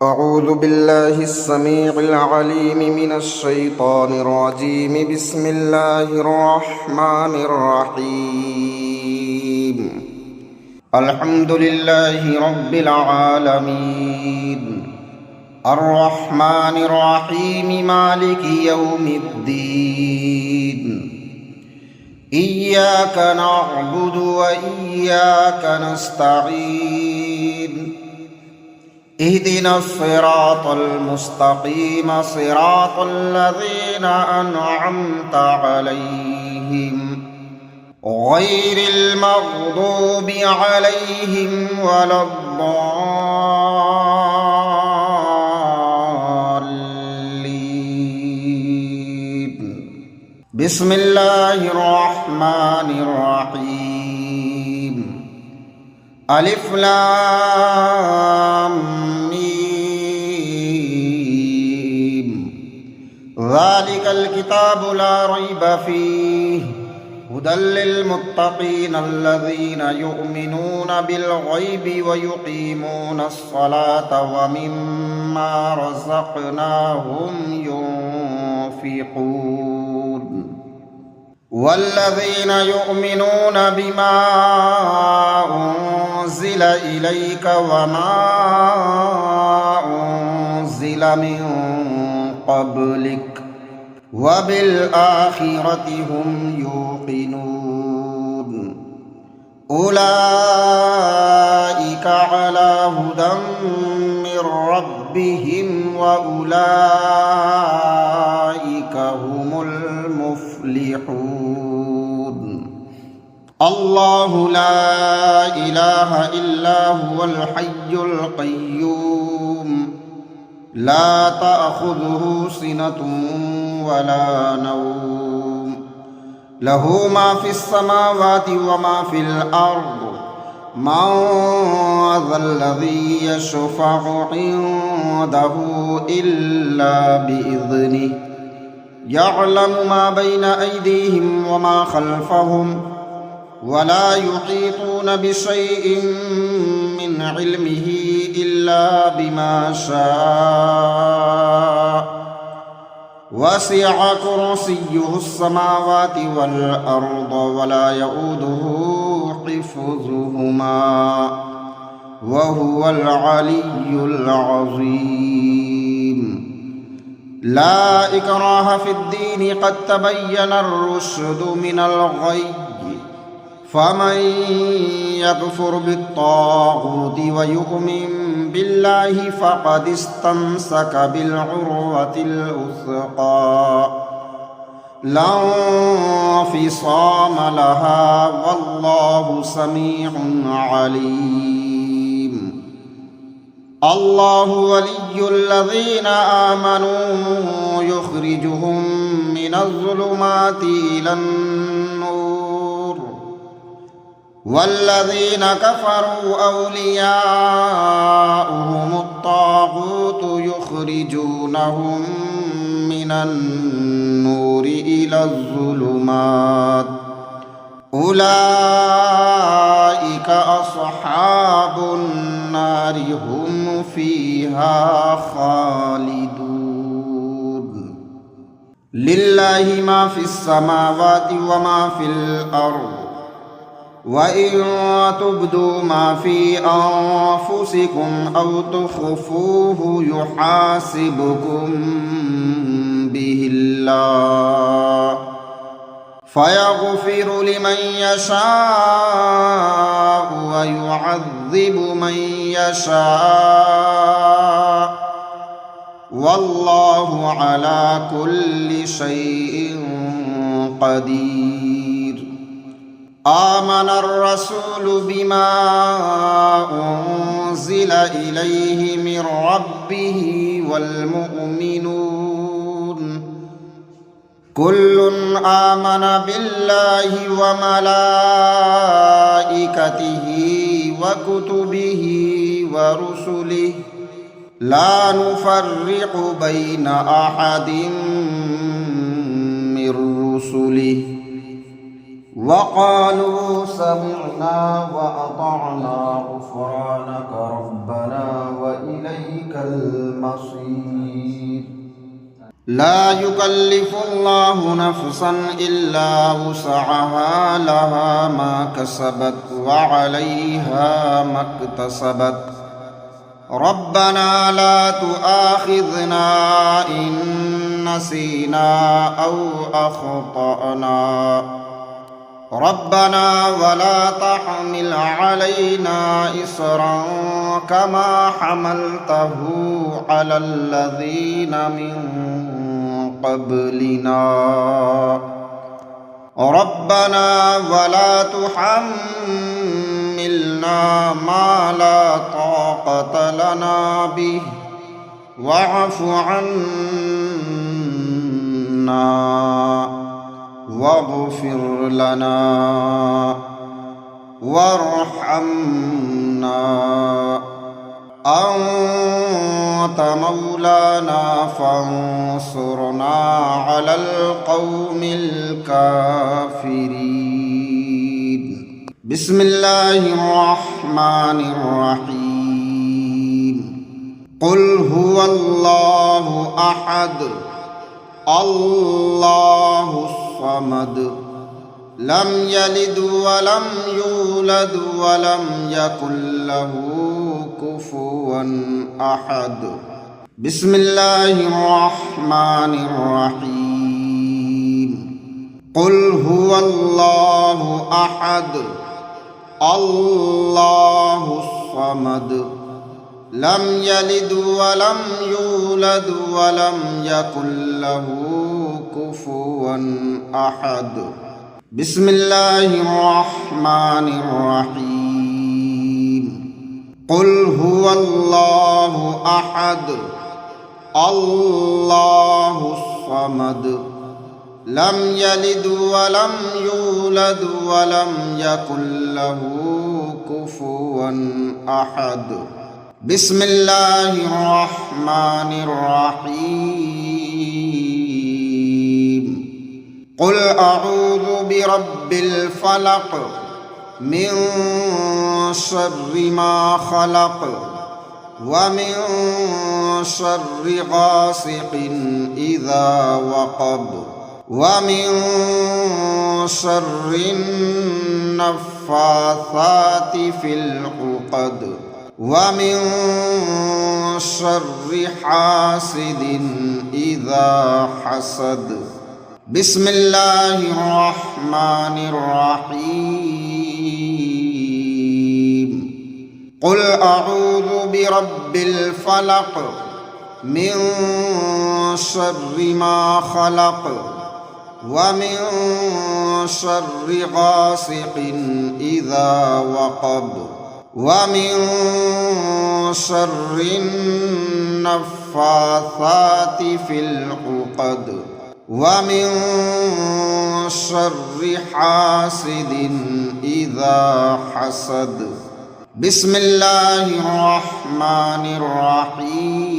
أعوذ بالله السميع العليم من الشيطان الرجيم. بسم الله الرحمن الرحيم. الحمد لله رب العالمين، الرحمن الرحيم، مالك يوم الدين. إياك نعبد وإياك نستعين. اهدنا الصراط المستقيم، صراط الذين أنعمت عليهم غير المغضوب عليهم ولا الضالين. بسم الله الرحمن الرحيم. ألف لام ذلك الكتاب لا ريب فيه هدى للمتقين الذين يؤمنون بالغيب ويقيمون الصلاة ومما رزقناهم ينفقون. والذين يؤمنون بما أنزل إليك وما أنزل من قبلك وبالآخرة هم يوقنون. أولئك على هدى من ربهم وأولئك هم المفلحون. الله لا إله إلا هو الحي القيوم، لا تأخذه سنة ولا نوم، له ما في السماوات وما في الأرض. من ذا الذي يشفع عنده إلا بإذنه، يعلم ما بين أيديهم وما خلفهم، ولا يحيطون بشيء من علمه إلا بما شاء. وسع كرسيه السماوات والأرض ولا يؤوده حفظهما وهو العلي العظيم. لا إكراه في الدين، قد تبين الرشد من الغي. فمن يكفر بالطاغوت ويؤمن بالله فقد استمسك بالعروة الوثقى، لا انفصام لها، والله سميع عليم. الله ولي الذين آمنوا يخرجهم من الظلمات إلى النور، والذين كفروا أولياؤهم الطاغوت يخرجونهم من النور إلى الظلمات. أولئك أصحاب النار، هم فيها خالدون. لله ما في السماوات وما في الأرض، وإن تبدوا ما في أنفسكم أو تخفوه يحاسبكم به الله، فيغفر لمن يشاء ويعذب من يشاء، والله على كل شيء قدير. آمن الرسول بما أنزل إليه من ربه والمؤمنون كل آمن بالله وملائكته وكتبه ورسله، لا نفرق بين أحد من رسله، وقالوا سمعنا وأطعنا غفرانك ربنا وإليك المصير. لا يكلف الله نفسا إلا وسعها، لها ما كسبت وعليها ما اكتسبت. ربنا لا تؤاخذنا إن نسينا أو أخطأنا. ربنا ولا تحمل علينا إصرا كما حملته على الذين من قبلنا. ربنا ولا تحملنا ما لا طاقة لنا به واعف عنا واغفر لنا وارحمنا أنت مولانا فانصرنا على القوم الكافرين. بسم الله الرحمن الرحيم. قل هو الله أحد الله الصمد لم يلد ولم يولد ولم يكن له كفوا أحد. بسم الله الرحمن الرحيم. قل هو الله أحد الله الصمد لم يلد ولم يولد ولم يكن له كفوا أحد. بسم الله الرحمن الرحيم. قل هو الله أحد الله الصمد لم يلد ولم يولد ولم يكن له كفوا أحد. بسم الله الرحمن الرحيم. قل أعوذ برب الفلق من شر ما خلق ومن شر غاسق إذا وقب ومن شر النفاثات في العقد ومن شر حاسد إذا حسد. بسم الله الرحمن الرحيم. قل أعوذ برب الفلق من شر ما خلق ومن شر غاسق إذا وقب ومن شر النفاثات في العقد ومن شر حاسد إذا حسد. بسم الله الرحمن الرحيم.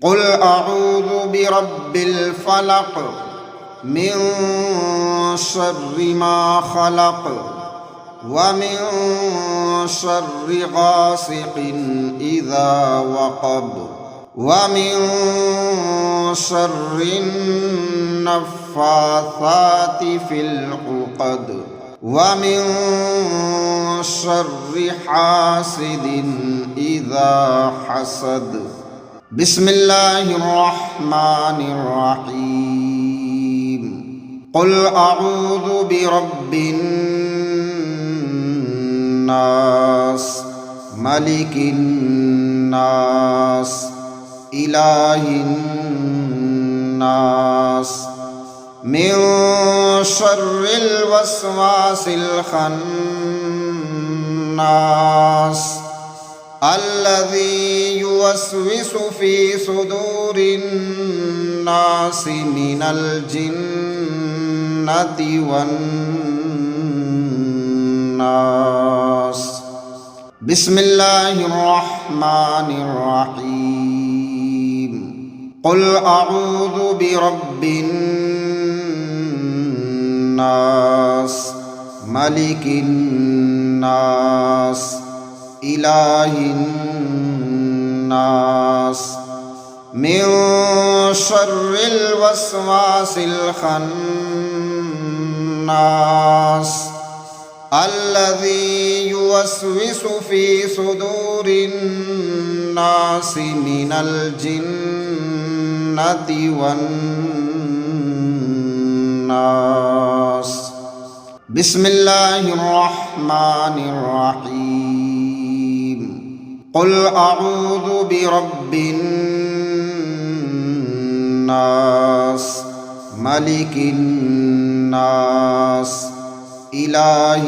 قل أعوذ برب الفلق من شر ما خلق ومن شر غاسق إذا وقب ومن شر النفاثات في العقد ومن شر حاسد إذا حسد. بسم الله الرحمن الرحيم. قل أعوذ برب الناس ملك الناس إله الناس من شر الوسواس الخناس الذي يوسوس في صدور الناس من الجنة والناس. بسم الله الرحمن الرحيم. قل أعوذ برب الناس الناس ملك الناس إله الناس من شر الوسواس الخناس الذي يوسوس في صدور الناس من الجنة والناس. بسم الله الرحمن الرحيم. قل أعوذ برب الناس ملك الناس إله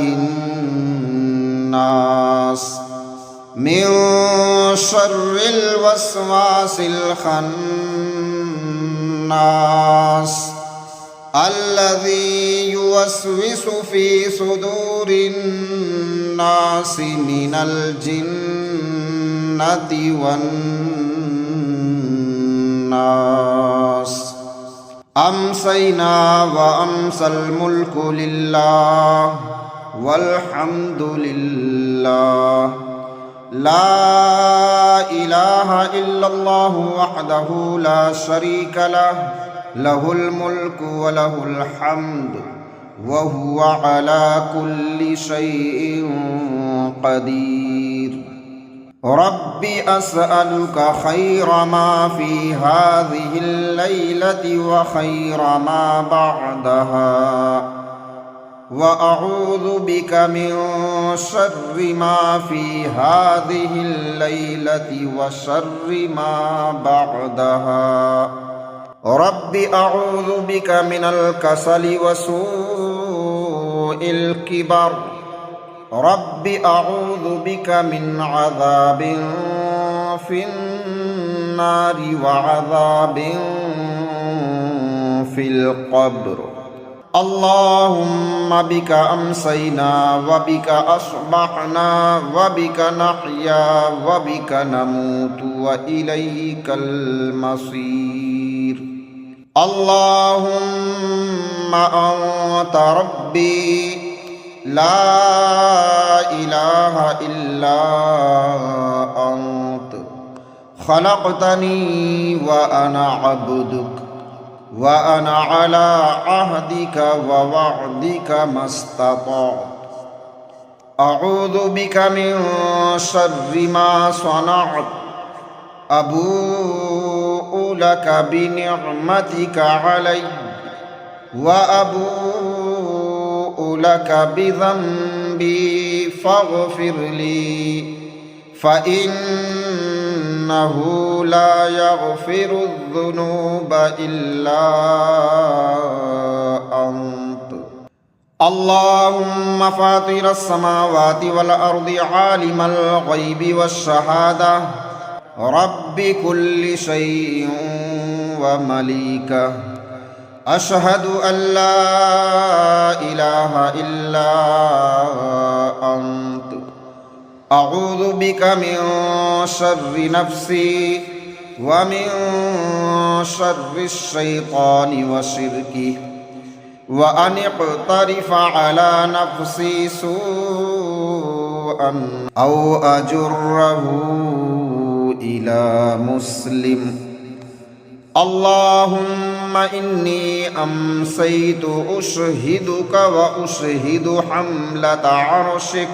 الناس من شر الوسواس الخناس الذي يوسوس في صدور الناس من الجنة والناس. أمسينا وأمسى الملك لله والحمد لله لا إله إلا الله وحده لا شريك له له الملك وله الحمد وهو على كل شيء قدير. رب أسألك خير ما في هذه الليلة وخير ما بعدها، وأعوذ بك من شر ما في هذه الليلة وشر ما بعدها. رب أعوذ بك من الكسل وسوء الكبر. رب أعوذ بك من عذاب في النار وعذاب في القبر. اللهم بك أمسينا وبك أصبحنا وبك نحيا وبك نموت وإليك المصير. اللهم أنت ربي لا إله إلا أنت خلقتني وأنا عبدك وأنا على عهدك ووعدك ما استطعت. أعوذ بك من شر ما صنعت. أبوء لك بنعمتك علي وأبوء لك بذنبي فاغفر لي فإنه لا يغفر الذنوب إلا أنت. اللهم فاطر السماوات والأرض عالم الغيب والشهادة رب كل شيء ومليكه، أشهد أن لا إله إلا أنت. أعوذ بك من شر نفسي ومن شر الشيطان وشركه وأن اقترف على نفسي سوءا أو أجره إلى مسلم. اللهم إني أمسيت أشهدك وأشهد حملة عرشك.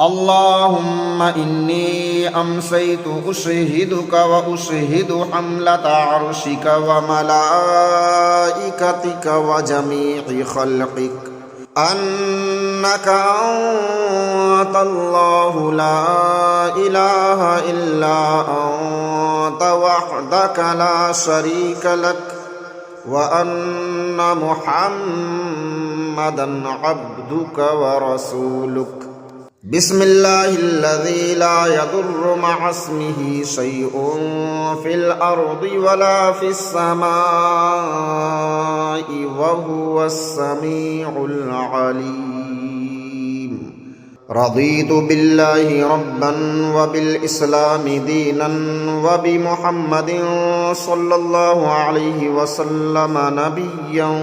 اللهم إني أمسيت أشهدك وأشهد حملة عرشك وملائكتك وجميع خلقك أنك أنت الله لا إله إلا أنت وحدك لا شريك لك وأن محمدا عبدك ورسولك. بسم الله الذي لا يضر مع اسمه شيء في الأرض ولا في السماء وهو السميع العليم. رضيت بالله ربا وبالإسلام دينا وبمحمد صلى الله عليه وسلم نبيا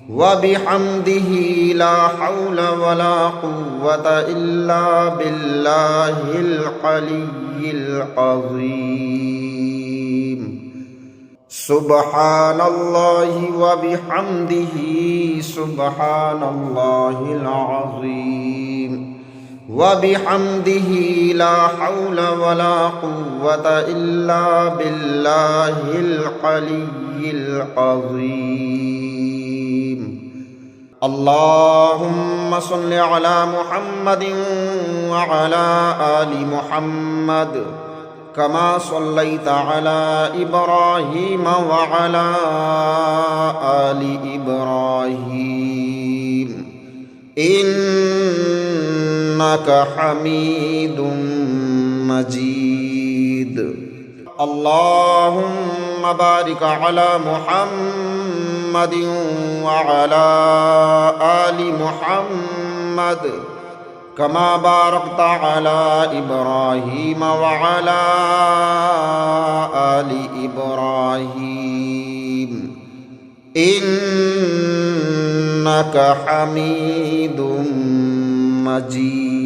وبحمده لا حول ولا قوة إلا بالله العلي العظيم سبحان الله وبحمده سبحان الله العظيم وبحمده لا حول ولا قوة إلا بالله العلي العظيم. اللهم صل على محمد وعلى آل محمد كما صليت على إبراهيم وعلى آل إبراهيم إنك حميد مجيد. اللهم بارك على محمد وعلى آل محمد كما باركت على إبراهيم وعلى آل إبراهيم إنك حميد مجيد.